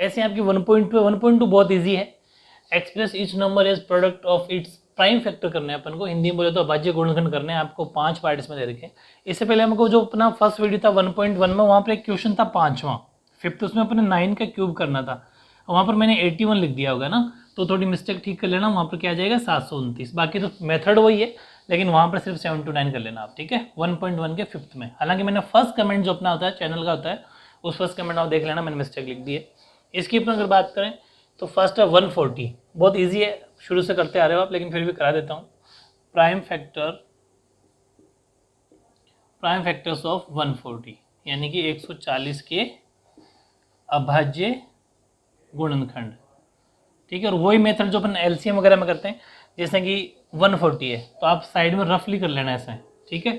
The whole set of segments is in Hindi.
ऐसे आपकी 1.2 है, 1.2 बहुत ईजी है। Express each number as product of its prime factor करना है अपन को, हिंदी में बोले तो अभाज्य गुणनखंड करने हैं। आपको 5 पार्ट इसमें दे रखे हैं। इससे पहले हमको जो अपना फर्स्ट वीडियो था 1.1 में, वहाँ पर एक क्वेश्चन था 5वां, 5th, उसमें अपने 9 का क्यूब करना था। वहाँ पर मैंने 81 लिख दिया होगा ना, तो थोड़ी मिस्टेक ठीक कर लेना। वहाँ पर क्या आ जाएगा 729। बाकी तो मेथड वही है, लेकिन वहाँ पर सिर्फ 7 to 9 कर लेना आप, ठीक है, 1.1 के 5th में। हालांकि मैंने फर्स्ट कमेंट जो अपना होता है चैनल का होता है, उस फर्स्ट कमेंट आप देख लेना, मैंने मिस्टेक लिख दी है। इसकी अपन अगर बात करें तो फर्स्ट है 140, बहुत ईजी है, शुरू से करते आ रहे हो आप, लेकिन फिर भी करा देता हूँ। प्राइम फैक्टर्स ऑफ 140, यानी कि 140 के अभाज्य गुणनखंड, ठीक है। और वही मेथड जो अपन एलसीएम वगैरह में करते हैं, जैसे कि 140 है तो आप साइड में रफली कर लेना ऐसा, ठीक है।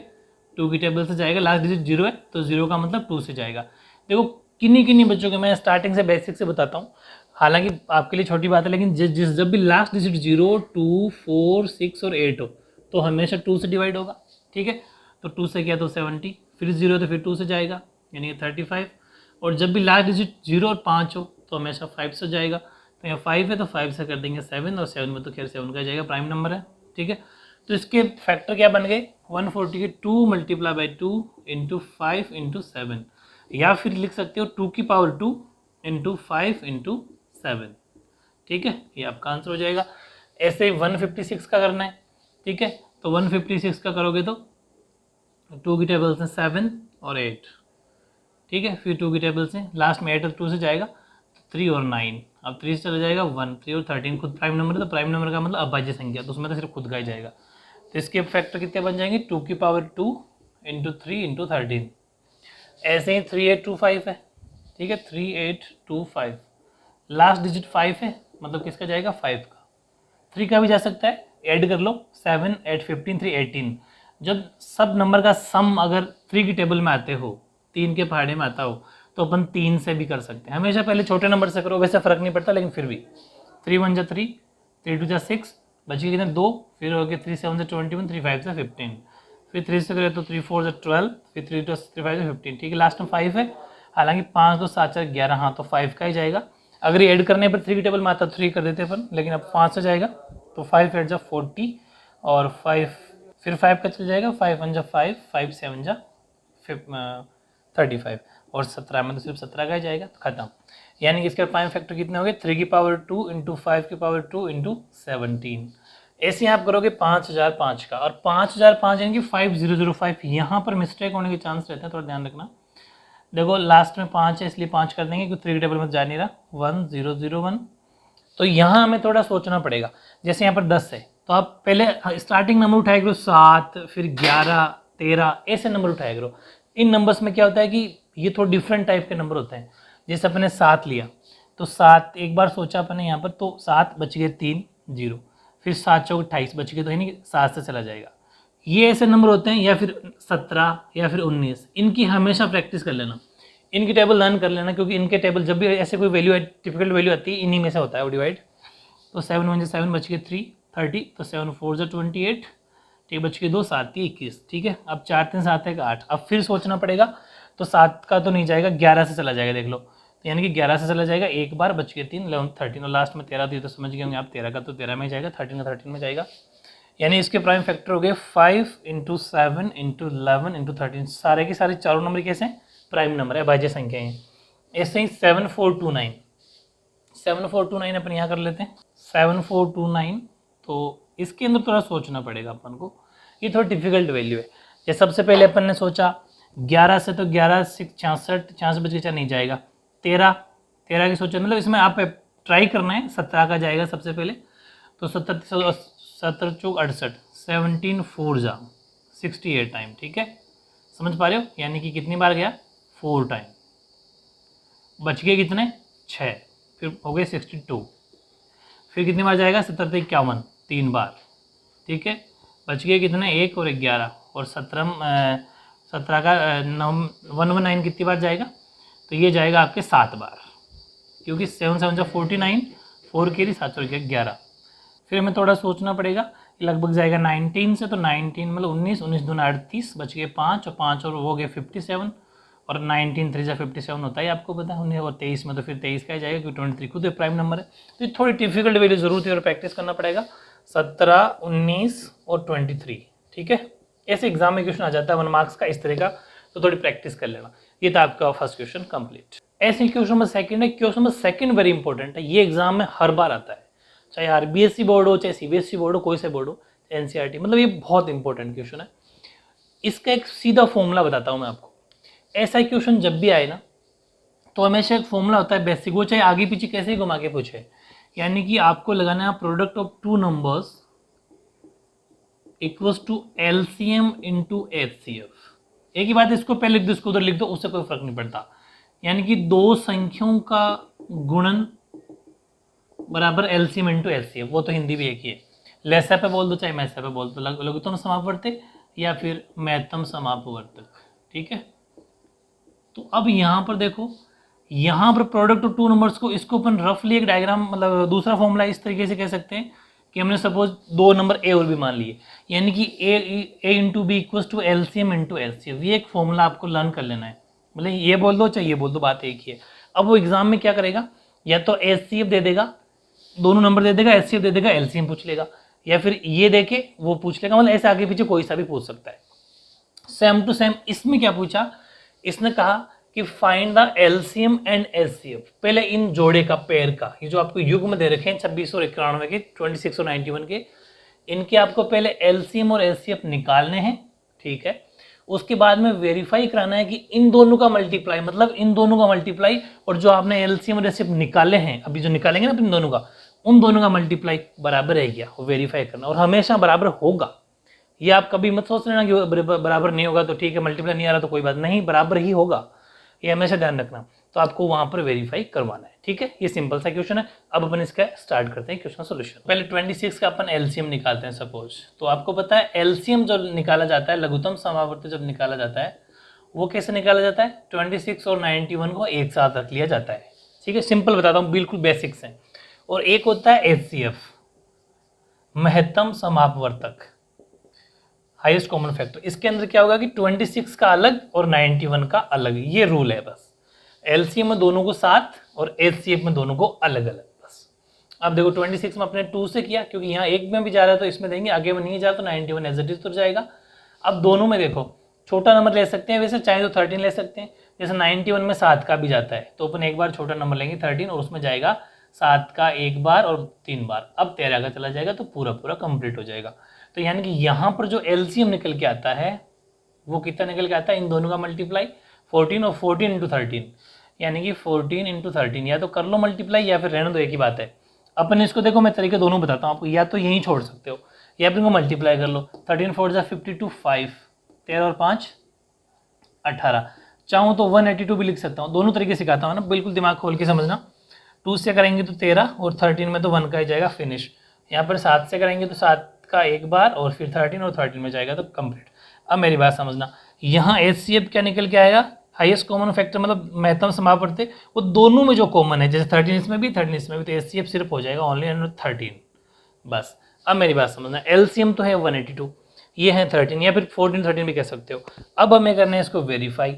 2 की टेबल से जाएगा, लास्ट डिजिट 0 है तो 0 का मतलब 2 से जाएगा। देखो किन्हीं बच्चों के मैं स्टार्टिंग से बेसिक से बताता हूँ, हालांकि आपके लिए छोटी बात है, लेकिन जब भी लास्ट डिजिट 0, 2, 4, 6 और 8 हो तो हमेशा 2 से डिवाइड होगा, ठीक है। तो 2 से किया तो 70, फिर 0 तो फिर 2 से जाएगा यानी कि 35। और जब भी लास्ट डिजिट 0 और 5 हो तो हमेशा 5 से जाएगा। तो यहाँ 5 है तो 5 से कर देंगे 7, और 7 में तो खैर 7 का जाएगा, प्राइम नंबर है, ठीक है। तो इसके फैक्टर क्या बन गए 140 के 2 × 2 × 5 × 7, या फिर लिख सकते हो 2 की पावर 2 × 5 × 7, ठीक है। ये आपका आंसर हो जाएगा। ऐसे 156 का करना है, ठीक है। तो 156 का करोगे तो 2 की टेबल से 7 और 8, ठीक है। फिर 2 की टेबल से लास्ट में 8 और 2 से जाएगा 3 और 9, अब 3 से चला जाएगा 1, 3 और 13 खुद प्राइम नंबर है, तो प्राइम नंबर का मतलब अभाज्य संख्या, तो उसमें तो सिर्फ खुद का ही जाएगा। तो इसके फैक्टर कितने बन जाएंगे 2 की पावर 2 × 3 × 13। ऐसे ही 3825 है, ठीक है, 3825, लास्ट डिजिट 5 है, मतलब किसका जाएगा 5 का। 3 का भी जा सकता है, ऐड कर लो, 7, 8, 15, 3, 18। जब सब नंबर का सम अगर 3 की टेबल में आते हो, 3 के पहाड़े में आता हो, तो अपन 3 से भी कर सकते हैं। हमेशा पहले छोटे नंबर से करो, वैसे फर्क नहीं पड़ता, लेकिन फिर भी 3 1 जा 3, 3 2 जा 6, बच गए कितने 2, फिर हो गए 3 7 से 21, 3 5 से 15, फिर 3 से करें तो 3 4 से 12, फिर 3 2 3 5 से 15, ठीक है। लास्ट में 5 है, हालांकि 5 2 7 4 11, हाँ तो 5 का ही जाएगा। अगर ये ऐड करने पर 3 की टेबल में आता तो 3 कर देते अपन, लेकिन अब 5 से जाएगा तो 5 8 जा 40, और 5 फिर 5 का चल जाएगा, 5 1 जा 5, 5 7 जा 35, और 17 में तो सिर्फ 17 का ही जाएगा, तो खत्म। यानी कि इसके प्राइम फैक्टर कितने हो गए 3 की पावर 2 × 5 की पावर 2 × 17। ऐसे आप करोगे 5005 का, और 5005 यानी कि 5005, यहाँ पर मिस्टेक होने के चांस रहते हैं, थोड़ा ध्यान रखना। देखो लास्ट में 5 है इसलिए 5 कर देंगे, क्योंकि 3 टेबल में जा नहीं रहा, 1001। तो यहाँ हमें थोड़ा सोचना पड़ेगा। जैसे यहाँ पर 10 है तो आप पहले स्टार्टिंग नंबर उठाया करो 7, फिर 11, 13, ऐसे नंबर उठाया करो। इन नंबर्स में क्या होता है कि ये थोड़ा डिफरेंट टाइप के नंबर होते हैं। जैसे अपने 7 लिया तो 7 एक बार सोचा अपने यहाँ पर, तो 7 बच गए 3 0, फिर 7 चौक 28 बच गए, तो यानी 7 से चला जाएगा। ये ऐसे नंबर होते हैं, या फिर 17 या फिर 19, इनकी हमेशा प्रैक्टिस कर लेना, इनकी टेबल लर्न कर लेना, क्योंकि इनके टेबल जब भी ऐसे कोई वैल्यू टिपिकल वैल्यू आती है इन्हीं में से होता है वो डिवाइड। तो 7 1 7 बच गए 3 30, तो 7 4 28, ठीक, बच गए 2 7 21, ठीक है। अब 4 3 7 1 8, अब फिर सोचना पड़ेगा, तो 7 का तो नहीं जाएगा, 11 से चला जाएगा, देख लो, तो यानी कि 11 से चला जाएगा एक बार, बच गए 3 11 13, और लास्ट में 13 थी, तो समझ गए होंगे आप 13 का तो 13 में जाएगा, 13 का 13 में जाएगा। यानी इसके प्राइम फैक्टर हो गए 5 × 7 × 11 × 13, सारे के सारे चारों नंबर कैसे हैं प्राइम नंबर है, भाज्य संख्या है। ऐसे ही 7429 अपन यहाँ कर लेते हैं 7429। तो इसके अंदर थोड़ा सोचना पड़ेगा अपन को, ये थोड़ा डिफिकल्ट वैल्यू है। जैसे सबसे पहले अपन ने सोचा 11 से, तो 11 से 66 बच के नहीं जाएगा, 13 की सोचा, मतलब इसमें आप ट्राई करना है, 17 का जाएगा सबसे पहले, तो 17 चौक 68, 17 4 जा 68 टाइम, ठीक है, समझ पा रहे हो, यानी कि कितनी बार गया 4 टाइम, बच गए कितने 6, फिर हो गए 62, फिर कितनी बार जाएगा 70 51 3 बार, ठीक है, बच गए कितने 1 और 11, और 17 का 119 कितनी बार जाएगा, तो ये जाएगा आपके 7 बार, क्योंकि 7 7 जा 49, 4 के लिए 7 और 11। फिर हमें थोड़ा सोचना पड़ेगा, लगभग जाएगा 19 से, तो 19 मतलब 19 19 दूना 38, बच गए 5, और 5 और हो गए 57, और 19 3 जा 57 होता है, आपको पता है, और 23 में तो फिर 23 का ही जाएगा क्योंकि 23 खुद प्राइम नंबर है। तो ये थोड़ी डिफिकल्ट वैल्यू जरूर थी और प्रैक्टिस करना पड़ेगा। 17, 19 और 23, ठीक है। ऐसे एग्जाम में क्वेश्चन आ जाता है 1 मार्क्स का इस तरह का, तो थोड़ी प्रैक्टिस कर लेना। ये था आपका फर्स्ट क्वेश्चन कंप्लीट। ऐसे क्वेश्चन नंबर सेकंड है। Question number second very important है, ये एग्जाम में हर बार आता है, चाहे आरबीएसई बोर्ड हो, चाहे सीबीएसई बोर्ड हो, कोई से बोर्ड हो, एनसीईआरटी, मतलब ये बहुत इंपॉर्टेंट क्वेश्चन है। इसका एक सीधा फॉर्मूला बताता हूं मैं आपको। ऐसा क्वेश्चन जब भी आए ना, तो हमेशा एक फॉर्मूला होता है बेसिक, वो चाहे आगे पीछे कैसे ही घुमा के पूछे, यानी कि आपको लगाना है product of two numbers equals to LCM into HCF. एक ही बात है, इसको पहले लिख दो, इसको उधर लिख दो, उससे कोई फर्क नहीं पड़ता। यानी कि दो संख्याओं का गुणन बराबर एलसीएम इनटू एचसीएफ, वो तो हिंदी भी एक ही है। लैसा पे बोल दो चाहे मैसा पे बोल दो, लघुत्तम समापवर्तक या फिर महत्तम समापवर्तक, ठीक है। तो अब यहाँ पर देखो, यहाँ पर प्रोडक्ट ऑफ टू नंबर्स को, इसको अपन रफली एक डायग्राम, मतलब दूसरा फॉर्मूला इस तरीके से कह सकते हैं कि हमने सपोज दो नंबर ए और बी मान लिए, यानी कि A into B equals to LCM into HCF. ये एक फॉर्मूला आपको लर्न कर लेना है, मतलब ये बोल दो चाहे ये बोल दो, बात एक ही है। अब वो एग्जाम में क्या करेगा, या तो एचसीएफ दे देगा, दोनों नंबर दे देगा, एचसीएफ दे देगा, एलसीएम पूछ लेगा, या फिर ये देके वो पूछ लेगा, मतलब ऐसे आगे पीछे कोई सा भी पूछ सकता है। सेम टू सेम इसमें क्या पूछा, इसने कहा कि find the LCM and HCF. पहले इन जोड़े का, पेयर का, ये जो आपको युग्म दे रखे हैं 26 और 91 के, 26 और 91 के, इनके आपको पहले एलसीएम और एचसीएफ निकालने हैं, ठीक है। उसके बाद में वेरीफाई कराना है कि इन दोनों का मल्टीप्लाई, मतलब इन दोनों का मल्टीप्लाई और जो आपने एलसीएम और एचसीएफ निकाले हैं, अभी जो निकालेंगे ना इन दोनों का, उन दोनों का मल्टीप्लाई बराबर है क्या, वो वेरीफाई करना, और हमेशा बराबर होगा। ये आप कभी मत सोच लेना कि बराबर नहीं होगा तो ठीक है, मल्टीप्लाई नहीं आ रहा तो कोई बात नहीं, बराबर ही होगा, ये हमेशा ध्यान रखना। तो आपको वहां पर वेरीफाई करवाना है, ठीक है। ये सिंपल सा क्वेश्चन है। अब अपन इसका स्टार्ट करते हैं क्वेश्चन सोल्यूशन। पहले 26 का अपन एलसीएम निकालते हैं सपोज। तो आपको पता है एलसीएम जो निकाला जाता है, लघुत्तम समावर्त जब निकाला जाता है, वो कैसे निकाला जाता है, 26 और 91 को एक साथ रख लिया जाता है, ठीक है। सिंपल बताता हूँ, बिल्कुल बेसिक्स है। और एक होता है एचसीएफ, महत्तम समापवर्तक, हाईएस्ट कॉमन फैक्टर। इसके अंदर क्या होगा कि 26 का अलग और 91 का अलग, ये रूल है बस। एलसीएम में दोनों को साथ और एचसीएफ में दोनों को अलग अलग, बस। अब देखो 26 में अपने 2 से किया, क्योंकि यहाँ एक में भी जा रहा है तो इसमें देंगे, आगे में नहीं जा तो 91 एज इट इज तो जाएगा। अब दोनों में देखो छोटा नंबर ले सकते हैं, वैसे चाहे तो 13 ले सकते हैं, जैसे 91 में 7 का भी जाता है, तो अपन एक बार छोटा नंबर लेंगे 13 और उसमें जाएगा 7 का एक बार और 3 बार, अब 13 का चला जाएगा, तो पूरा पूरा कंप्लीट हो जाएगा। तो यानी कि यहाँ पर जो एलसीएम निकल के आता है वो कितना निकल के आता है, इन दोनों का मल्टीप्लाई 14 और 14 इंटू 13, यानी कि 14 इंटू 13, या तो कर लो मल्टीप्लाई या फिर रहने दो, एक ही बात है। अपन इसको देखो, मैं तरीके दोनों बताता हूँ आपको, या तो यहीं छोड़ सकते हो या फिर इनको मल्टीप्लाई कर लो। 13 4 जा 52, 5, 13 और 5 18, चाहूँ तो 182 भी लिख सकता हूँ। दोनों तरीके सिखाता हूँ ना, बिल्कुल दिमाग खोल के समझना। 2 से करेंगे तो 13 और 13 में तो 1 का ही जाएगा, फिनिश। यहाँ पर 7 से करेंगे तो 7 का एक बार और फिर 13 और 13 में जाएगा तो कंप्लीट। अब मेरी बात समझना, यहाँ एचसीएफ क्या निकल के आएगा, हाईएस्ट कॉमन फैक्टर, मतलब महत्तम समापवर्तक, वो दोनों में जो कॉमन है, जैसे 13 इसमें भी 13 इसमें भी, तो एचसीएफ सिर्फ हो जाएगा ओनली 13, बस। अब मेरी बात समझना, एलसीएम तो है 182, ये है 13 या फिर 14 13 भी कह सकते हो। अब हमें करना है इसको वेरीफाई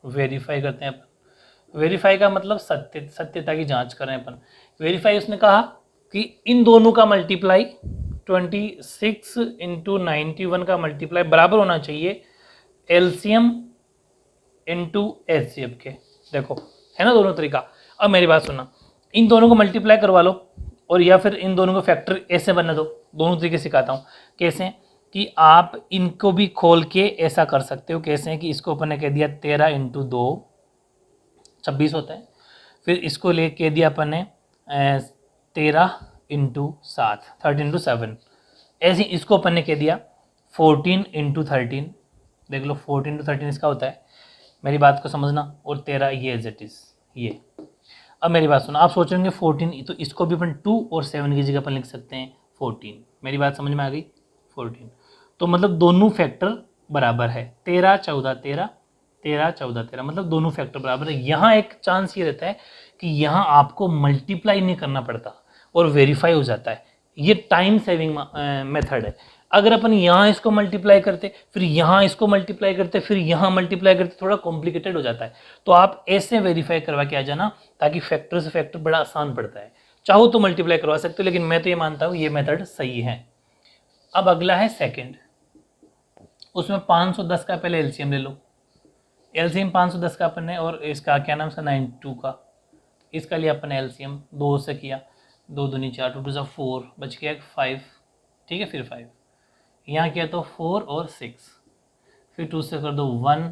करते हैं अपन। वेरीफाई का मतलब सत्यता की जांच करें अपन। वेरीफाई उसने कहा कि इन दोनों का मल्टीप्लाई 26 इंटू 91 का मल्टीप्लाई बराबर होना चाहिए एलसीएम इंटू एचसीएफ के। देखो है ना दोनों तरीका। अब मेरी बात सुनना, इन दोनों को मल्टीप्लाई करवा लो और या फिर इन दोनों को फैक्टर ऐसे बना दो। दोनों तरीके सिखाता हूँ कैसे, कि आप इनको भी खोल के ऐसा कर सकते हो। कैसे है कि इसको अपन ने कह दिया 13 इंटू 2 26 होता है, फिर इसको ले कह दिया अपन ने 13 इंटू 7 13 इंटू 7, ऐसे इसको अपन ने कह दिया 14 इंटू 13। देख लो 14 इंटू 13 इसका होता है, मेरी बात को समझना। और 13 ये एज इट इज़ ये। अब मेरी बात सुनो, आप सोच रहे होंगे 14, तो इसको भी अपन 2 और 7 की जगह अपन लिख सकते हैं 14। मेरी बात समझ में आ गई, 14। तो मतलब दोनों फैक्टर बराबर है, 13 14 13, 13 14 13, मतलब दोनों फैक्टर बराबर है। यहाँ एक चांस ये रहता है कि यहाँ आपको मल्टीप्लाई नहीं करना पड़ता और वेरीफाई हो जाता है। ये टाइम सेविंग मेथड है। अगर अपन यहाँ इसको मल्टीप्लाई करते, फिर यहाँ इसको मल्टीप्लाई करते, फिर यहाँ मल्टीप्लाई करते, थोड़ा कॉम्प्लिकेटेड हो जाता है। तो आप ऐसे वेरीफाई करवा के आ जाना, ताकि फैक्टर से फैक्टर बड़ा आसान पड़ता है। चाहो तो मल्टीप्लाई करवा सकते हो, लेकिन मैं तो ये मानता हूँ ये मेथड सही है। अब अगला है सेकेंड, उसमें 510 का पहले एलसीएम ले लो। एलसीएम 510 का अपन ने, और इसका क्या नाम था 92 का, इसका लिया अपन एलसीएम, 2 से किया, 2 दूनी 4, 2 2 4, बच गया 5, ठीक है, फिर 5, यहाँ किया तो 4 और 6, फिर 2 से कर दो 1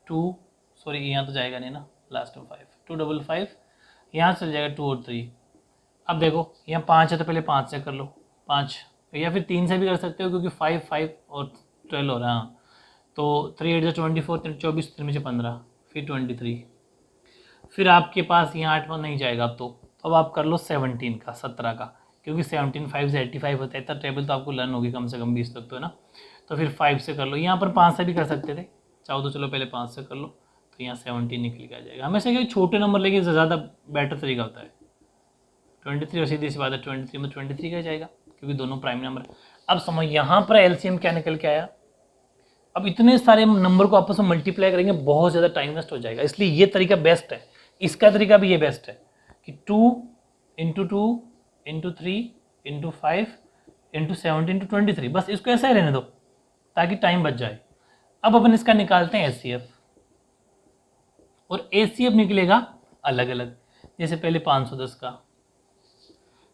2, सॉरी यहाँ तो जाएगा नहीं ना, लास्ट में 5 2 5 5, यहाँ चल जाएगा 2 और 3। अब देखो यहाँ 5 है तो पहले 5 से कर लो, 5, या फिर 3 से भी कर सकते हो, क्योंकि 5 5 और 12 हो रहा है। हाँ, तो 3 8 24, 24 3 में से 15, फिर 23, फिर आपके पास यहाँ 8 नहीं जाएगा। तो अब आप कर लो 17 का, 17 का, क्योंकि 17 5 से 85 होता है। इतना टेबल तो आपको लर्न होगी कम से कम 20 तक तो, है ना। तो फिर 5 से कर लो, यहाँ पर 5 से भी कर सकते थे, चाहो तो चलो पहले 5 से कर लो, तो यहाँ 17 निकल के आ जाएगा। हमेशा क्या छोटे नंबर लेके ज़्यादा बेटर तरीका होता है। 23, और सीधी सी बात है 23 में 23 का जाएगा, क्योंकि दोनों प्राइम नंबर। अब समझ यहाँ पर एलसीएम क्या निकल के आया। अब इतने सारे नंबर को आपस में मल्टीप्लाई करेंगे, बहुत ज़्यादा टाइम वेस्ट हो जाएगा, इसलिए ये तरीका बेस्ट है। इसका तरीका भी ये बेस्ट है कि 2 into 2 into 3 into 5 into 17 into 23, बस इसको ऐसा ही रहने दो ताकि टाइम बच जाए। अब अपन इसका निकालते हैं एचसीएफ, और एचसीएफ निकलेगा अलग अलग, जैसे पहले 510 का,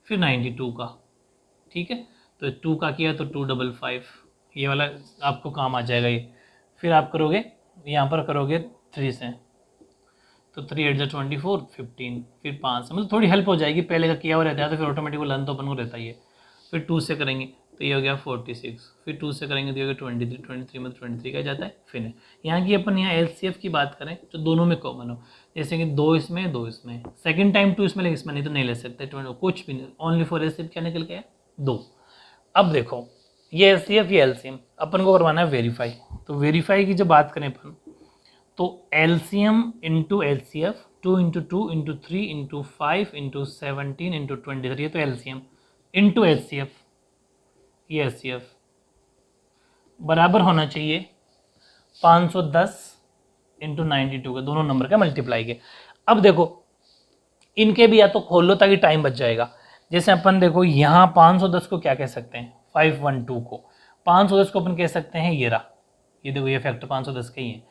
फिर 92 का, ठीक है। तो 2 का किया तो 255, ये वाला आपको काम आ जाएगा ये। फिर आप करोगे यहाँ पर करोगे 3 से, तो 3 8 24 15, फिर 5 से, मतलब थोड़ी हेल्प हो जाएगी, पहले का किया हुआ रहता है तो फिर ऑटोमेटिक लर्न तो अपन को रहता ही है। फिर 2 से करेंगे तो ये हो गया 46, फिर 2 से करेंगे तो ये हो गया 23, 23 में 23 का जाता है फिर। यहाँ की अपन यहाँ एलसीएफ की बात करें तो दोनों में कॉमन हो, जैसे कि 2 इसमें 2 इसमें, सेकेंड टाइम 2 इसमें, लेकिन इसमें नहीं तो नहीं ले सकते, कुछ भी नहीं, ओनली फॉर एलसीएफ क्या निकल गया 2। अब देखो ये एलसीएफ ये एलसीएम अपन को करवाना है वेरीफाई। तो वेरीफाई की जब बात करें अपन, तो LCM into LCF, 2 into 2 into 3 into 5 into 17 into 23, ये तो एलसीएम इंटू एचसीएफ, ये एचसीएफ बराबर होना चाहिए 510 इंटू 92 के, दोनों नंबर का मल्टीप्लाई के। अब देखो इनके भी या तो खोल लो ताकि टाइम बच जाएगा। जैसे अपन देखो यहाँ 510 को क्या कह सकते हैं, 512 को 510 को अपन कह सकते हैं ये रहा, ये देखो ये फैक्टर 510 का ही है,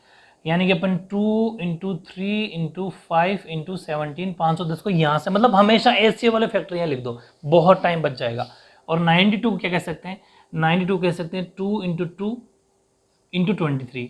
यानी कि अपन 2 इंटू 3 इंटू 5 इंटू 17 510 को यहाँ से, मतलब हमेशा एचसीएफ वाले फैक्टर यहाँ लिख दो, बहुत टाइम बच जाएगा। और 92 को क्या कह सकते हैं, 92 कह सकते हैं 2 इंटू 2 इंटू 23,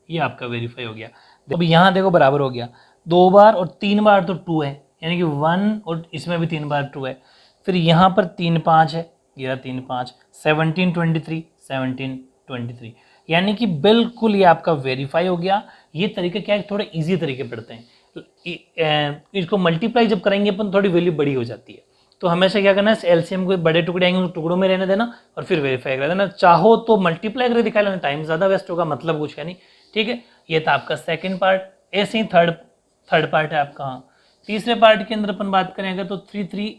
ये आपका वेरीफाई हो गया। अब यहाँ देखो बराबर हो गया, 2 बार और 3 बार तो 2 है, यानी कि 1, और इसमें भी 3 बार 2 है। फिर यहाँ पर 3 5 है, ये 3 5, 17 23 17 23, यानी कि बिल्कुल ये आपका वेरीफाई हो गया। ये तरीके क्या है, थोड़े इजी तरीके पड़ते हैं, इसको मल्टीप्लाई जब करेंगे अपन थोड़ी वैल्यू बड़ी हो जाती है। तो हमेशा क्या करना है, एलसीएम को बड़े टुकड़े आएंगे टुकड़ों में रहने देना, और फिर वेरीफाई कर देना। चाहो तो मल्टीप्लाई करके दिखा लेना, टाइम ज़्यादा वेस्ट होगा, मतलब कुछ है नहीं, ठीक है। ये था आपका सेकंड पार्ट। ऐसे ही थर्ड पार्ट है आपका। हाँ, तीसरे पार्ट के अंदर अपन बात करेंगे तो 3 3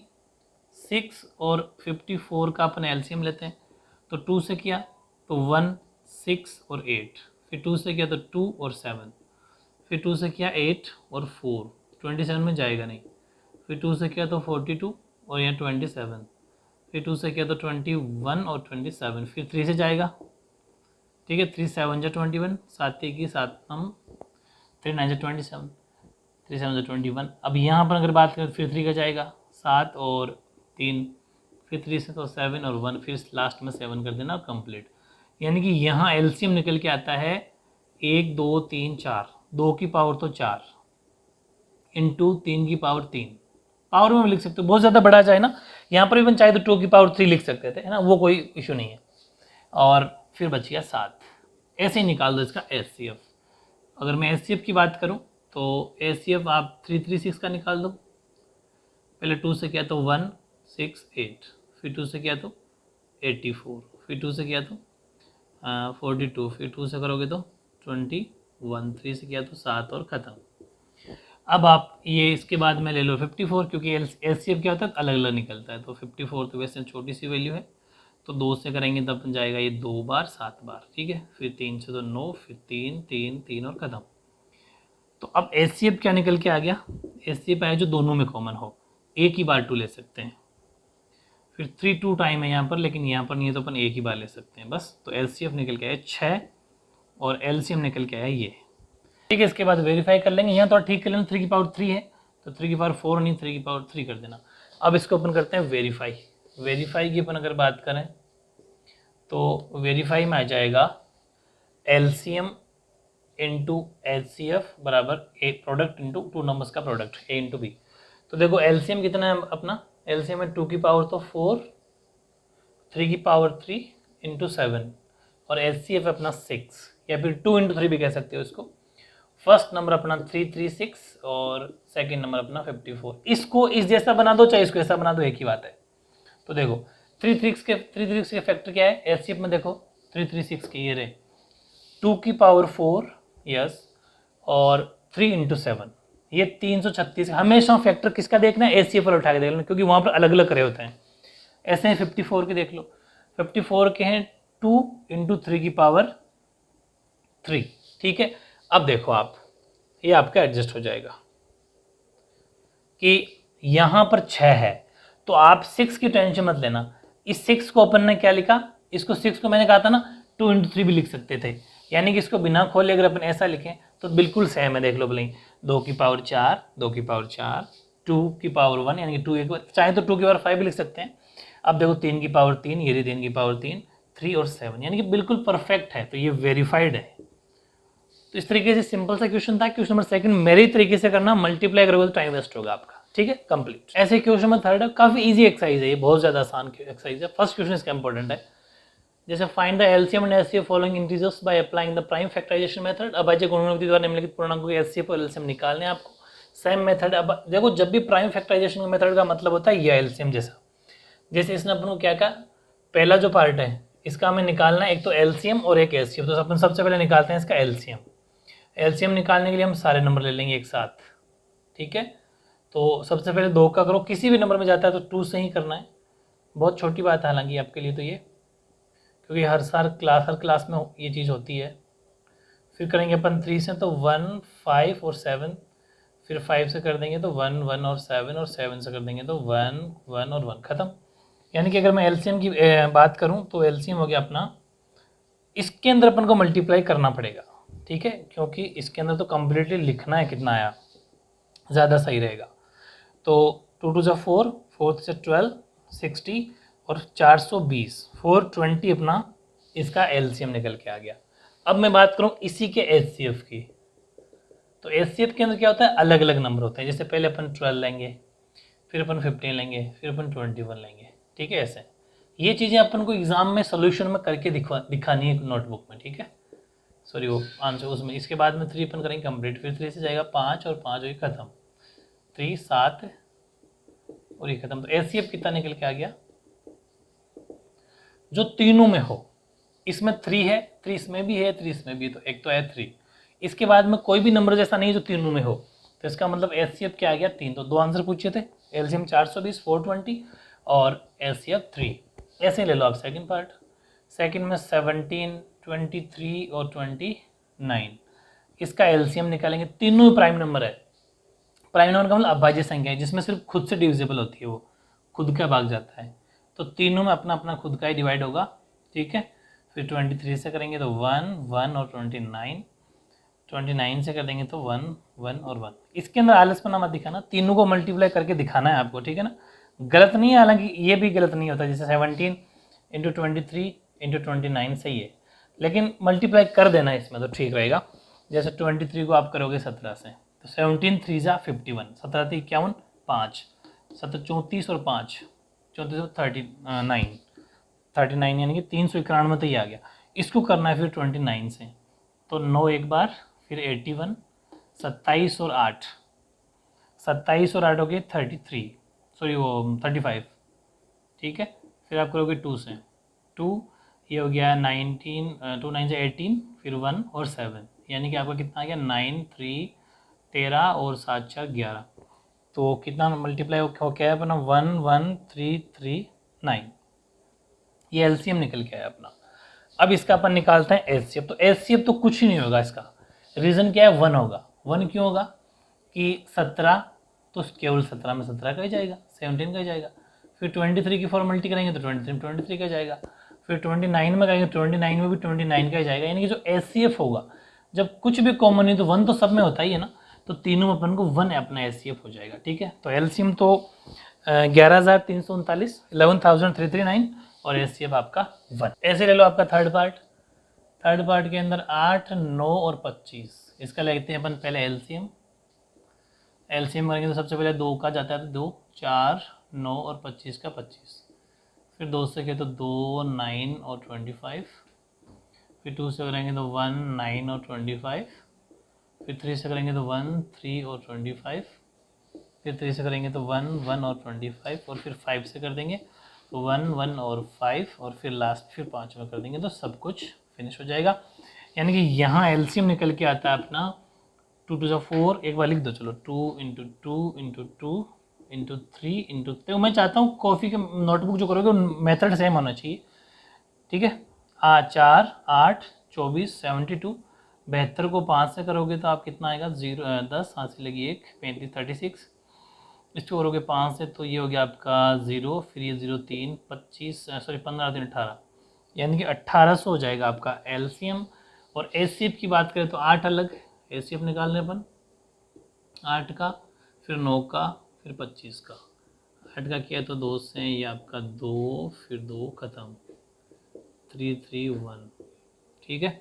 6 और 54 का अपन एलसीएम लेते हैं। तो 2 से किया तो 1 6 और 8, फिर 2 से किया तो 2 और 7, फिर 2 से किया 8 और 4, 27 में जाएगा नहीं, फिर 2 से किया तो 42 और यहाँ 27, फिर 2 से किया तो 21 और 27, फिर 3 से जाएगा, ठीक है। 3 7 जा 21, 7 की 7 हम, 3 9 जा 27, 3 7 जा 21। अब यहाँ पर अगर बात करें फिर 3 का जाएगा 7 और 3, फिर 3 से तो 7 और 1, फिर लास्ट में 7 कर देना कंप्लीट। यानी कि यहाँ एलसीएम निकल के आता है 1 2 3 4, 2 की पावर तो 4 इंटू 3 की पावर 3, पावर में लिख सकते हो, बहुत ज़्यादा बड़ा जाए ना, यहाँ पर भी अपन चाहे तो 2 की पावर 3 लिख सकते थे, है ना, वो कोई इशू नहीं है। और फिर बच गया 7, ऐसे ही निकाल दो इसका एचसीएफ। अगर मैं एचसीएफ की बात करूँ तो एचसीएफ आप 336 का निकाल दो। पहले 2 से किया तो 1 6 8, फिर 2 से किया तो 84, फिर 2 से किया तो 42, फिर 2 से करोगे तो 21, 3 से किया तो 7 और ख़त्म। अब आप ये इसके बाद में ले लो 54, क्योंकि एलसीएफ क्या होता है अलग अलग निकलता है, तो 54 तो वैसे छोटी सी वैल्यू है, तो 2 से करेंगे तब बन जाएगा ये 2 बार 7 बार, ठीक है। फिर 3 से तो 9, फिर 3 3 3 और ख़त्म। तो अब एचसीएफ क्या निकल के आ गया, एचसीएफ आया जो दोनों में कॉमन हो, एक ही बार 2 ले सकते हैं। फिर 3 2 टाइम है यहाँ पर, लेकिन यहाँ पर नहीं है तो अपन एक ही बार ले सकते हैं बस। तो एलसीएफ निकल के आया 6 और एलसीएम निकल के आया ये, ठीक है। इसके बाद वेरीफाई कर लेंगे, यहाँ थोड़ा ठीक कर लेना, 3 की पावर 3 है तो 3 की पावर 4 नहीं 3 की पावर 3 कर देना। अब इसको अपन करते हैं वेरीफाई। वेरीफाई की अपन अगर बात करें तो वेरीफाई में आ जाएगा एलसीएम इंटू एचसीएफ बराबर ए प्रोडक्ट इंटू 2 नंबर्स का प्रोडक्ट ए इंटू बी। तो देखो एलसीएम कितना है अपना, एलसीएम है 2 की पावर तो 4, 3 की पावर 3 इंटू 7 और एचसीएफ अपना 6 या फिर 2 इंटू 3 भी कह सकते हो इसको। फर्स्ट नंबर अपना 336 और सेकंड नंबर अपना 54। इसको इस जैसा बना दो चाहे इसको ऐसा बना दो, एक ही बात है। तो देखो 336 के फैक्टर क्या है एचसीएफ में, देखो 336 के ये रहे 2 की पावर 4 यस और 3 इंटू 7 ये 336। हमेशा फैक्टर किसका देखना है, एचसीएफ पर उठा के देख लेना क्योंकि वहाँ पर अलग अलग करे होते हैं। ऐसे हैं 54 के देख लो, 54 के हैं 2 इंटू 3 की पावर 3, ठीक है। अब देखो आप ये आपका एडजस्ट हो जाएगा कि यहाँ पर 6 है तो आप 6 की टेंशन मत लेना। इस 6 को अपन ने क्या लिखा, इसको 6 को मैंने कहा था ना 2 इंटू 3 भी लिख सकते थे, यानी कि इसको बिना खोले अगर अपन ऐसा लिखें तो बिल्कुल सेम है। देख लो भले 2 की पावर 4, 2 की पावर 4, 2 की पावर 1 यानी कि 2 एक बार, चाहे तो 2 की पावर 5 भी लिख सकते हैं। अब देखो 3 की पावर 3, ये 3 की पावर 3, 3 और 7 यानी कि बिल्कुल परफेक्ट है, तो ये वेरीफाइड है। तो इस तरीके से सिंपल सा क्वेश्चन था। क्वेश्चन नंबर सेकंड मेरे तरीके से करना, मल्टीप्लाई करोगे तो टाइम वेस्ट होगा आपका, ठीक है, कंप्लीट। ऐसे क्वेश्चन नंबर थर्ड है, काफी इजी एक्सरसाइज है, ये बहुत ज्यादा आसान एक्सरसाइज है। फर्स्ट क्वेश्चन इसका इंपॉर्टेंट है, जैसे find the LCM and HCF following integers by applying the prime factorization method. अभाज्य गुणनखंड द्वारा निम्नलिखित पूर्णांकों के एचसीएफ और एलसीएम निकालने आपको। सेम मेथड, अब देखो जब भी प्राइम फैक्टराइजेशन मेथड का मतलब होता है ये एलसीएम जैसा, जैसे इसने अपन को क्या कहा, पहला जो पार्ट है इसका हमें निकालना है एक तो एलसीएम और एक एचसीएफ। तो अपन सबसे पहले निकालते हैं इसका एलसीएम। एलसीएम निकालने के लिए हम सारे नंबर ले लेंगे एक साथ, ठीक है। तो सबसे पहले 2 का करो, किसी भी नंबर में जाता है तो 2 से ही करना है, बहुत छोटी बात है हालांकि आपके लिए तो ये, क्योंकि हर क्लास में ये चीज़ होती है। फिर करेंगे अपन 3 से तो 1 5 और 7, फिर 5 से कर देंगे तो 1 1 और 7 से कर देंगे तो 1 1 और 1 खत्म। यानी कि अगर मैं एलसीएम की बात करूं तो एलसीएम हो गया अपना, इसके अंदर अपन को मल्टीप्लाई करना पड़ेगा, ठीक है, क्योंकि इसके अंदर तो कम्प्लीटली लिखना है कितना आया, ज़्यादा सही रहेगा। तो 2 2 ज़ा 4, 4 से 12, 60 और 420, 420 अपना इसका एलसीएम निकल के आ गया। अब मैं बात करूं इसी के एचसीएफ की, तो एचसीएफ के अंदर क्या होता है, अलग अलग नंबर होते हैं। जैसे पहले अपन 12 लेंगे, फिर अपन 15 लेंगे, फिर अपन 21 लेंगे, ठीक है। ऐसे ये चीज़ें अपन को एग्जाम में सोल्यूशन में करके दिखानी है नोटबुक में, ठीक है, सॉरी वो आंसर उसमें। इसके बाद में 3 अपन करेंगे कंप्लीट, फिर 3 से जाएगा 5 और 5 हुई खत्म, 3 7 और ये खत्म। तो एचसीएफ कितना निकल के आ गया, जो तीनों में हो, इसमें 3 है, 3 इसमें भी है, 3 इसमें भी है, तो एक तो है 3। इसके बाद में कोई भी नंबर जैसा नहीं जो तीनों में हो, तो इसका मतलब एचसीएफ क्या आ गया 3। तो 2 आंसर पूछे थे, एलसीएम 420 420 और एचसीएफ 3। ऐसे ले लो आप सेकंड पार्ट। सेकंड में 17 23 और 29, इसका एलसीएम निकालेंगे, तीनों प्राइम नंबर है। प्राइम नंबर का मतलब अभाज्य संख्या है जिसमें सिर्फ खुद से डिविजिबल होती है, वो खुद का भाग जाता है, तो तीनों में अपना अपना खुद का ही डिवाइड होगा, ठीक है। फिर 23 से करेंगे तो 1 1 और 29, 29 से कर देंगे तो 1 1 और 1। इसके अंदर आलसपना मत दिखाना, तीनों को मल्टीप्लाई करके दिखाना है आपको, ठीक है ना, गलत नहीं है। हालांकि ये भी गलत नहीं होता, जैसे 17 इंटू 23 इंटू 29 सही है, लेकिन मल्टीप्लाई कर देना इसमें तो ठीक रहेगा। जैसे 23 को आप करोगे 17 से तो 17 3 ज़ा 51, 17 3 51 5, 17 34 और 5 34 और 39 यानी कि 391 तो ये आ गया। इसको करना है फिर 29 से, तो 9 एक बार, फिर 81, 27 और 8, 27 और 8 हो गए 33, सॉरी वो 35, ठीक है। फिर आप करोगे 2 से, 2 ये हो गया 19, 2 9 से 18, फिर 1 और 7, यानी कि आपका कितना आ गया 9 3 13 और 7 4 11। तो कितना मल्टीप्लाई हो क्या है अपना 1 1 3 3 9, ये एलसीएम निकल के आया अपना। अब इसका अपन निकालते हैं एचसीएफ। तो एचसीएफ तो कुछ ही नहीं होगा इसका, रीज़न क्या है, 1 होगा। 1 क्यों होगा कि 17 तो केवल 17 में 17 का ही जाएगा, 17 का ही जाएगा। फिर 23 की फॉर्मेलिटी करेंगे तो 23 में 23 का जाएगा। फिर 29 में करेंगे तो 29 में भी 29 का ही जाएगा। यानी कि जो एचसीएफ होगा, जब कुछ भी कॉमन नहीं तो 1 तो सब में होता ही है ना, तो तीनों में अपन को 1 अपना एचसीएफ हो जाएगा। ठीक है, तो एलसीएम तो 11,339, 11,339 और एचसीएफ आपका 1। ऐसे ले लो आपका थर्ड पार्ट के अंदर 8, 9 और 25। इसका लेते हैं अपन पहले एलसीएम करेंगे तो सबसे पहले 2 का जाता है तो 2, 4, 9 और 25 का 25। फिर 2 से किया तो 2, 9 और 25। फिर 2 से करेंगे तो 1, 9 और 25। फिर 3 से करेंगे तो 1, 3 और 25। फिर 3 से करेंगे तो 1, 1 और 25। और फिर 5 से कर देंगे तो 1, 1 और 5। और फिर लास्ट फिर 5 में कर देंगे तो सब कुछ फिनिश हो जाएगा। यानी कि यहाँ एलसीएम निकल के आता है अपना 2 2 4, एक बार लिख दो चलो, 2 × 2 × 2 × 3 × 3। मैं चाहता हूँ कॉफ़ी के नोटबुक जो करोगे मेथड सेम होना चाहिए। ठीक है, 4, 8, 24, 72। 72 को 5 से करोगे तो आप कितना आएगा, 0, 10, हाथ से लगी 1, 35, 36। इसको करोगे 5 से तो ये हो गया आपका 0, फिर ये 0, 3, 25, सॉरी 15, 3, 18, यानी कि 1800 हो जाएगा आपका एलसीएम। और एचसीएफ की बात करें तो 8 अलग एचसीएफ निकालने अपन, 8 का, फिर 9 का, फिर 25 का। 8 का किया तो 2 से ये आपका 2, फिर 2 ख़त्म, 3, 3, 1। ठीक है,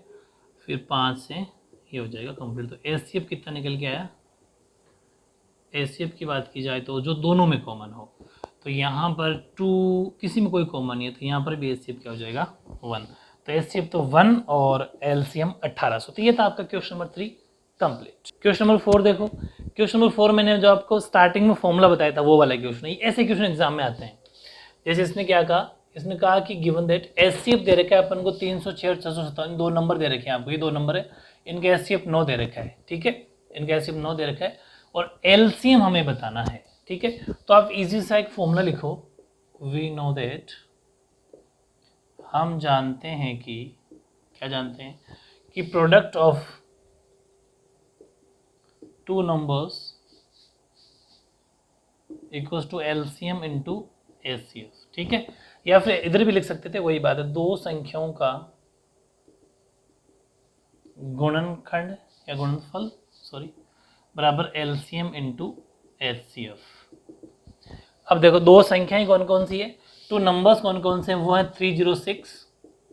फिर 5 से ये हो जाएगा कंप्लीट। तो एचसीएफ कितना निकल के आया, एचसीएफ की बात की जाए तो जो दोनों में कॉमन हो, तो यहाँ पर 2 किसी में कोई कॉमन नहीं है तो यहाँ पर भी एचसीएफ क्या हो जाएगा, 1। तो एचसीएफ तो 1 और एलसीएम 1800। तो ये था आपका question number 3 complete. Question number 4 देखो। क्वेश्चन नंबर 4 मैंने जो आपको स्टार्टिंग में फॉर्मूला बताया था वो वाला क्वेश्चन है। ऐसे क्वेश्चन एग्जाम में आते हैं। जैसे इसने क्या कहा, इसने कहा कि गिवन दैट एचसीएफ दे रखा है अपन को 306 और 657, 2 नंबर दे रखे हैं आपको, ये 2 नंबर है, इनके एचसीएफ 9 दे रखा है। ठीक है, इनका एचसीएफ 9 दे रखा है और एलसीएम हमें बताना है। ठीक है, तो आप इजी सा एक फॉर्मूला लिखो, वी नो दैट, हम जानते हैं कि, क्या जानते हैं कि product of 2 numbers equals to LCM into HCF. ठीक है, या फिर इधर भी लिख सकते थे, वही बात है, 2 संख्याओं का गुणनखंड या गुणनफल बराबर एलसीएम इनटू एचसीएफ। अब देखो 2 संख्याएं कौन कौन सी है, 2 नंबर्स कौन कौन से हैं, वो है 306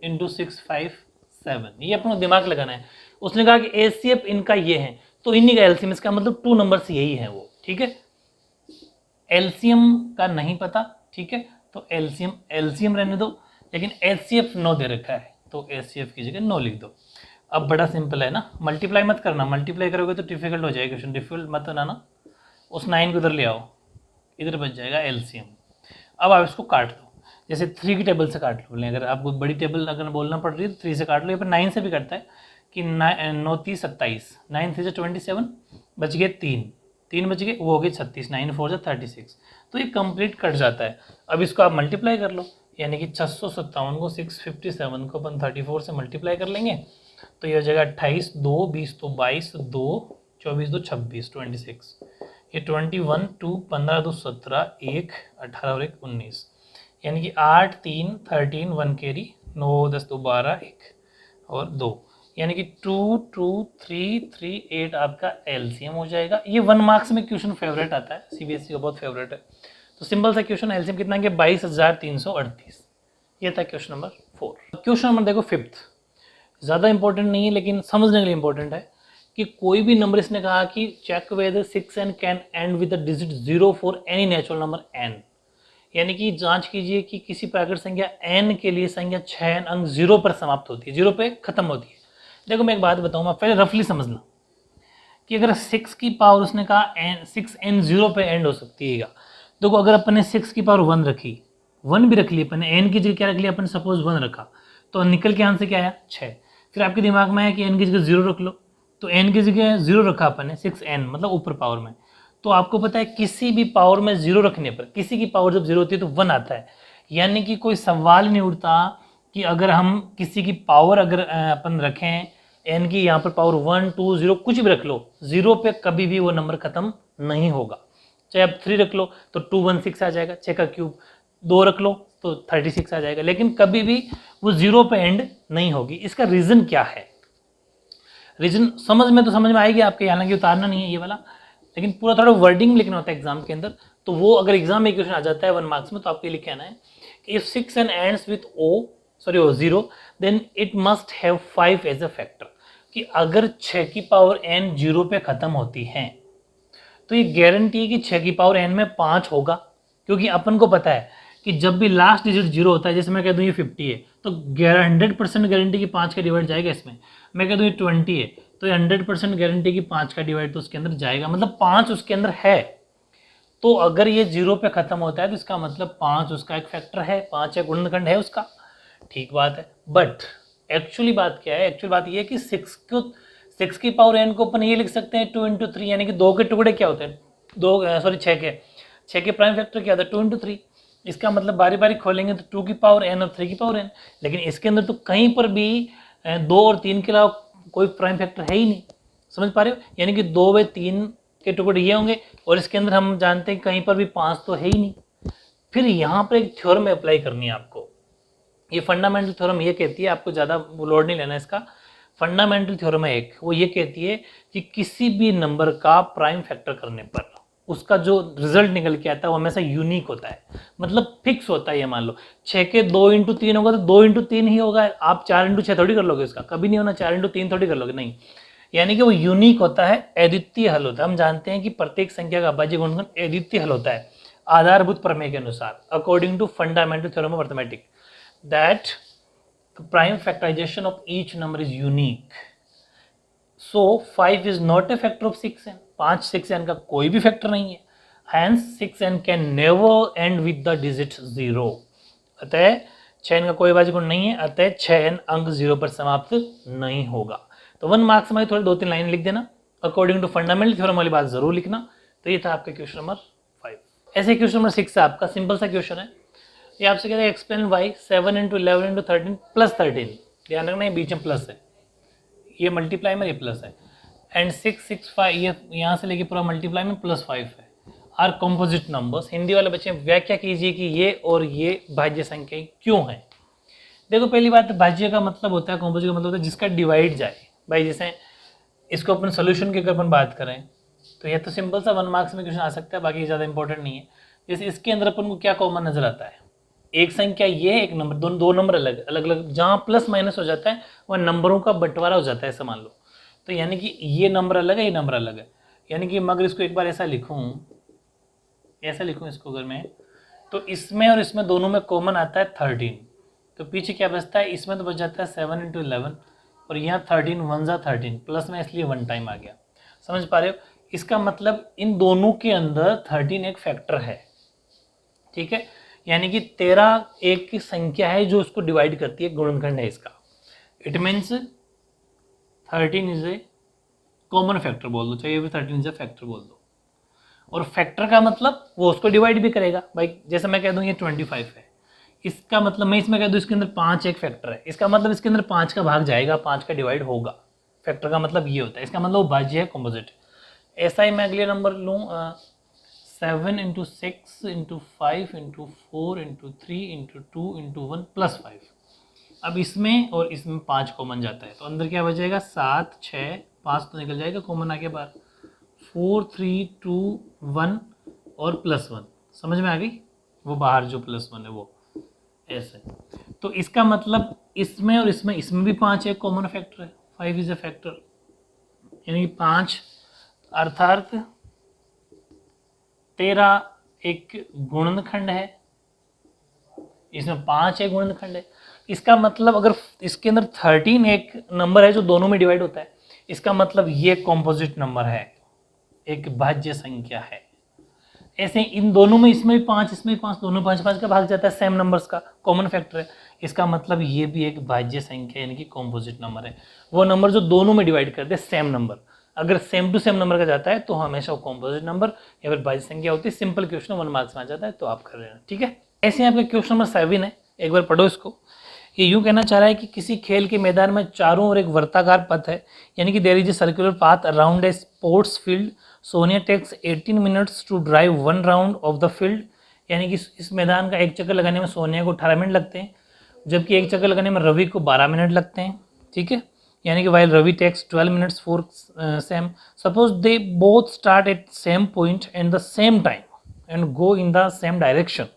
× 657। ये अपना दिमाग लगाना है। उसने कहा कि एचसीएफ इनका ये है तो इन्हीं का एलसीएम, इसका मतलब 2 नंबर्स यही है वो। ठीक है, एलसीएम का नहीं पता, ठीक है, तो एलसीएम रहने दो, लेकिन एचसीएफ 9 दे रखा है तो एचसीएफ की जगह 9 लिख दो। अब बड़ा सिंपल है ना, मल्टीप्लाई मत करना, मल्टीप्लाई करोगे तो डिफिकल्ट हो जाएगा क्वेश्चन, डिफिकल्ट मत बनाना। उस 9 को इधर ले आओ, इधर बच जाएगा एलसीएम। अब आप इसको काट दो, जैसे 3 की टेबल से काट लो, अगर आपको बड़ी टेबल अगर बोलना पड़ रही है तो 3 से काट लो, या फिर 9 से भी करता है कि 9 3 27, 9 3 से 27, बच गए 3 बच गए, वो हो गए 36, 9 4 से 36, तो ये कंप्लीट कट जाता है। अब इसको आप मल्टीप्लाई कर लो, यानी कि 657 को 657 को अपन 34 से मल्टीप्लाई कर लेंगे तो ये हो जाएगा 28, 2 20 तो 22, 2 24 2 26, 26, ये 21 2 15 2 17, 1 18 और 1 19, यानी कि 8 3 13, 1 कैरी, 9 10 2 12, 1 और 2, यानी कि 2 2 3 3 8 आपका एलसीएम हो जाएगा। ये 1 मार्क्स में क्वेश्चन फेवरेट आता है, सीबीएसई का बहुत फेवरेट है। तो सिंपल सा क्वेश्चन, एलसीएम कितना है, 22,338। ये था क्वेश्चन नंबर 4। क्वेश्चन नंबर देखो 5th, ज़्यादा इंपॉर्टेंट नहीं है लेकिन समझने के लिए इंपॉर्टेंट है कि कोई भी नंबर, इसने कहा कि check whether 6n can end with the digit 0 for any natural number n, यानी कि जांच कीजिए कि किसी प्राकृत संख्या n के लिए संख्या 6n अंक 0 पर समाप्त होती है, 0 पे खत्म होती है। देखो मैं एक बात बताऊंगा, पहले रफली समझना कि अगर 6 की पावर, उसने कहा 6n 0 पे एंड हो सकती है। देखो अगर अपन ने 6 की पावर 1 रखी, 1 भी रख ली अपन ने, n की जगह क्या रख लिया अपन, सपोज 1 रखा, तो निकल के आंसर क्या आया, 6। फिर आपके दिमाग में है कि n की जगह 0 रख लो, तो n की जगह 0 रखा अपन ने, 6n मतलब ऊपर पावर में, तो आपको पता है किसी भी पावर में 0 रखने पर, किसी की पावर जब 0 होती है तो 1 आता है, यानी कि कोई सवाल नहीं उठता कि अगर हम किसी की पावर अगर अपन रखें n की यहाँ पर पावर 1 2 0 कुछ भी रख लो, 0 पे कभी भी वो नंबर खत्म नहीं होगा। चाहे आप 3 रख लो तो 216 आ जाएगा, 6 का क्यूब, 2 रख लो तो 36 आ जाएगा, लेकिन कभी भी वो 0 पे एंड नहीं होगी। इसका रीजन क्या है? रीजन समझ में तो समझ में आएगी आपके, हालांकि उतारना नहीं है ये वाला, लेकिन पूरा थोड़ा वर्डिंग लिखना होता है एग्जाम के अंदर। तो वो अगर एग्जाम में क्वेश्चन आ जाता है 1 मार्क्स में, तो आपको लिख के आना है if 6 and ends with o 0 then it must have 5 as a factor। कि अगर 6 की पावर n 0 पे खत्म होती है तो ये गारंटी है कि 6 की पावर n में 5 होगा, क्योंकि अपन को पता है कि जब भी लास्ट डिजिट 0 होता है, जैसे मैं कह दूं ये 50 है तो 100% गारंटी कि 5 का डिवाइड जाएगा इसमें। मैं कह दूं ये 20 है तो ये 100% गारंटी कि 5 का डिवाइड तो उसके अंदर जाएगा, मतलब 5 उसके अंदर है। तो अगर ये 0 पे खत्म होता है तो इसका मतलब 5 उसका एक फैक्टर है, 5 एक गुणनखंड है उसका, ठीक बात है। बट एक्चुअली बात क्या है? एक्चुअल बात ये है कि 6 की पावर n को अपन ये लिख सकते हैं 2 × 3, यानी कि 2 के टुकड़े क्या होते हैं, 6 के प्राइम फैक्टर क्या होता है 2 × 3। इसका मतलब बारी बारी खोलेंगे तो 2 की पावर n और 3 की पावर n, लेकिन इसके अंदर तो कहीं पर भी 2 और 3 के अलावा कोई प्राइम फैक्टर है ही नहीं। समझ पा रहे हो? यानी कि 2/3 के टुकड़े ये होंगे, और इसके अंदर हम जानते हैं कहीं पर भी 5 तो है ही नहीं। फिर यहाँ पर एक थ्योरम अप्लाई करनी है आपको। ये फंडामेंटल थ्योरम ये कहती है, आपको ज़्यादा लोड नहीं लेना इसका। फंडामेंटल थ्योरम है एक, वो ये कहती है कि किसी भी नंबर का प्राइम फैक्टर करने पर उसका जो रिजल्ट निकल के आता है वो हमेशा यूनिक होता है, मतलब फिक्स होता है। ये मान लो 6 के 2 × 3 होगा तो 2 × 3 ही होगा, आप 4 × 6 थोड़ी कर लोगे, उसका कभी नहीं होना 4 × 3 थोड़ी कर लोगे, नहीं। यानी कि वो यूनिक होता है, अद्वितीय हल होता है। हम जानते हैं कि प्रत्येक संख्या का अभाज्य गुणनखंड अद्वितीय हल होता है आधारभूत प्रमेय के अनुसार, according to fundamental theorem of arithmetic, that the prime factorization of each number is unique. So 5 is not a factor of 6n, 5 6n का कोई भी फैक्टर नहीं है, hence 6n can never end with the digit 0। अतः 6n का कोई अभाज्य गुण नहीं है, अतः 6n अंक 0 पर समाप्त नहीं होगा। तो 1 मार्क्स में थोड़ी 2-3 लाइन लिख देना, अकॉर्डिंग टू फंडामेंटल थ्योरम वाली बात जरूर लिखना। तो ये था आपका क्वेश्चन नंबर 5। ऐसे क्वेश्चन नंबर 6 है आपका, सिंपल सा क्वेश्चन है। ये आपसे कहते हैं एक्सप्लेन वाई 7 × 11 × 13 + 13, ध्यान रखना ये बीच में प्लस है, ये मल्टीप्लाई में ये प्लस है, एंड 6 6 5 ये यहाँ से लेके पूरा मल्टीप्लाई में +5 है, आर कॉम्पोजिट नंबर्स। हिंदी वाले बच्चे व्याख्या कीजिए कि ये और ये भाज्य संख्याएं क्यों हैं। देखो पहली बात, भाज्य का मतलब होता है, कॉम्पोजिट का मतलब होता है जिसका डिवाइड जाए। भाई जैसे इसको अपन सोल्यूशन की अगर अपन बात करें तो ये तो सिंपल सा 1 मार्क्स में क्वेश्चन आ सकता है, बाकी ज़्यादा इंपॉर्टेंट नहीं है। जैसे इसके अंदर अपन को क्या कॉमन नजर आता है, एक संख्या ये एक नंबर, दो नंबर अलग अलग, जहाँ प्लस माइनस हो जाता है वह नंबरों का बंटवारा हो जाता है, ऐसा मान लो। तो यानी कि ये नंबर अलग है, ये नंबर अलग है। यानी कि मैं अगर इसको एक बार ऐसा लिखूँ इसको अगर मैं, तो इसमें और इसमें दोनों में कॉमन आता है 13, तो पीछे क्या बचता है, इसमें तो बच जाता है 7 × 11, और यहाँ 13 1 × 13 प्लस में, इसलिए 1 टाइम आ गया। समझ पा रहे हो? इसका मतलब इन दोनों के अंदर 13 एक फैक्टर है, ठीक है। यानी कि 13 एक की संख्या है जो उसको डिवाइड करती है, गुणनखंड है इसका। It means 13 is a common factor बोल दो, चाहे ये भी 13 इज ए फैक्टर बोल दो। और फैक्टर का मतलब वो उसको डिवाइड भी करेगा। भाई जैसे मैं कह दूं ये 25 है, इसका मतलब मैं इसमें कह दूं इसके अंदर 5 एक फैक्टर है, इसका मतलब इसके अंदर 5 का भाग जाएगा, 5 का डिवाइड होगा। फैक्टर का मतलब ये होता है, इसका मतलब भाज्य है, कॉम्पोजिट। ऐसा ही मैं अगले नंबर लूँ 7 × 6 × 5 × 4 × 3 × 2 × 1 +5। अब इसमें और इसमें 5 कॉमन जाता है, तो अंदर क्या बचेगा 7 6 5 तो निकल जाएगा कॉमन आगे बाहर, 4 3 2 1 और +1। समझ में आ गई? वो बाहर जो +1 है वो ऐसे। तो इसका मतलब इसमें और इसमें भी 5 एक कॉमन फैक्टर है, 5 इज ए फैक्टर, यानी कि 5 अर्थात 13 एक गुणनखंड है, इसमें 5 एक गुणनखंड है। इसका मतलब अगर इसके अंदर 13 एक नंबर है जो दोनों में डिवाइड होता है, इसका मतलब ये कॉम्पोजिट नंबर है, एक भाज्य संख्या है। ऐसे इन दोनों में, इसमें भी 5 इसमें भी 5, दोनों 5 5 का भाग जाता है, सेम नंबर्स का कॉमन फैक्टर है। इसका मतलब ये भी एक भाज्य संख्या यानी कि कॉम्पोजिट नंबर है, वो नंबर जो दोनों में डिवाइड करते हैं सेम नंबर। अगर सेम टू सेम नंबर का जाता है तो हमेशा वो कॉम्पोजिट नंबर या फिर भाज्य संख्या होती है। सिंपल क्वेश्चन 1 मार्क्स में आ जाता है, तो आप कर लेना, ठीक है। ऐसे आपका क्वेश्चन नंबर 7 है, एक बार पढ़ो इसको। ये यूँ कहना चाह रहा है कि किसी खेल के मैदान में चारों ओर एक वर्ताकार पथ है, यानी कि there is a circular path around a sports field. Sonia takes 18 minutes to drive 1 round of the field, यानी कि इस मैदान का एक चक्कर लगाने में सोनिया को 18 मिनट लगते हैं, जबकि एक चक्कर लगाने में रवि को 12 मिनट लगते हैं। ठीक है, यानी कि while Ravi takes 12 minutes for Sam, suppose they both start at same point and the same time and go in the same direction.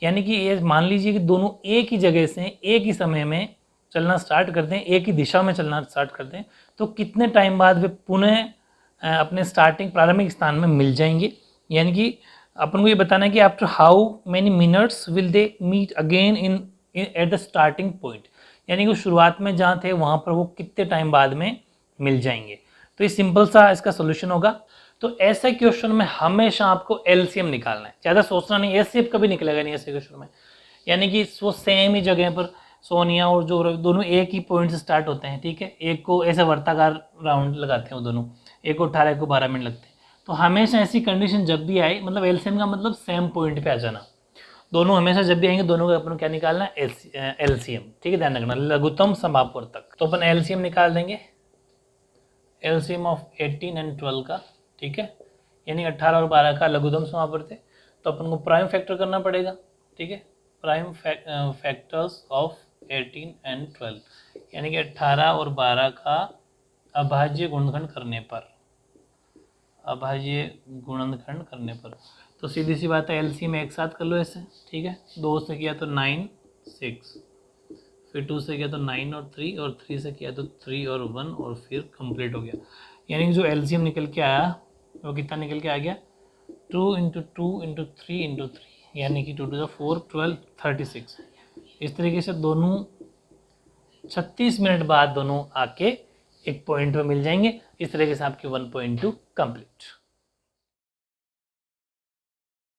यानी कि ये मान लीजिए कि दोनों एक ही जगह से एक ही समय में चलना स्टार्ट करते हैं, एक ही दिशा में चलना स्टार्ट करते हैं, तो कितने टाइम बाद वे पुनः अपने स्टार्टिंग प्रारंभिक स्थान में मिल जाएंगे। यानी कि अपन को ये बताना है कि after how many minutes will they meet again in at the starting point, यानी कि वो शुरुआत में जहाँ थे वहाँ पर वो कितने टाइम बाद में मिल जाएंगे। तो ये सिंपल सा इसका सोल्यूशन होगा। तो ऐसे क्वेश्चन में हमेशा आपको एलसीएम निकालना है, ज़्यादा सोचना नहीं, एचसीएफ कभी निकलेगा नहीं ऐसे क्वेश्चन में। यानी कि वो सेम ही जगह पर सोनिया और जो दोनों एक ही पॉइंट से स्टार्ट होते हैं। ठीक है, एक को ऐसे वर्ताकार राउंड लगाते हैं वो दोनों, एक को 18 को 12 मिनट लगते हैं। तो हमेशा ऐसी कंडीशन जब भी आए, मतलब एलसीएम का मतलब सेम पॉइंट पे आ जाना, दोनों हमेशा जब भी आएंगे दोनों का अपन क्या निकालना है, एलसीएम। ठीक है, ध्यान रखना, लघुत्तम समापवर्तक। तो अपन एलसीएम निकाल देंगे, एलसीएम ऑफ 18 एंड 12 का। ठीक है, यानी 18 और 12 का लघुत्तम समापवर्तक। तो अपन को प्राइम फैक्टर करना पड़ेगा। ठीक है, प्राइम फैक्टर्स ऑफ 18 एंड 12, यानी कि 18 और 12 का अभाज्य गुणनखंड करने पर, अभाज्य गुणनखंड करने पर, तो सीधी सी बात है एलसीएम एक साथ कर लो ऐसे। ठीक है, 2 से किया तो 9 6, फिर 2 से किया तो 9 और 3, और 3 से किया तो 3 और 1, और फिर कंप्लीट हो गया। यानी कि जो एलसीएम निकल के आया वो कितना निकल के आ गया, 2 × 2 × 3 × 3, यानी कि 2 to the 4 12 36। इस तरीके से दोनों 36 मिनट बाद दोनों आके एक पॉइंट पे मिल जाएंगे। इस तरीके से आपकी 1.2 कंप्लीट।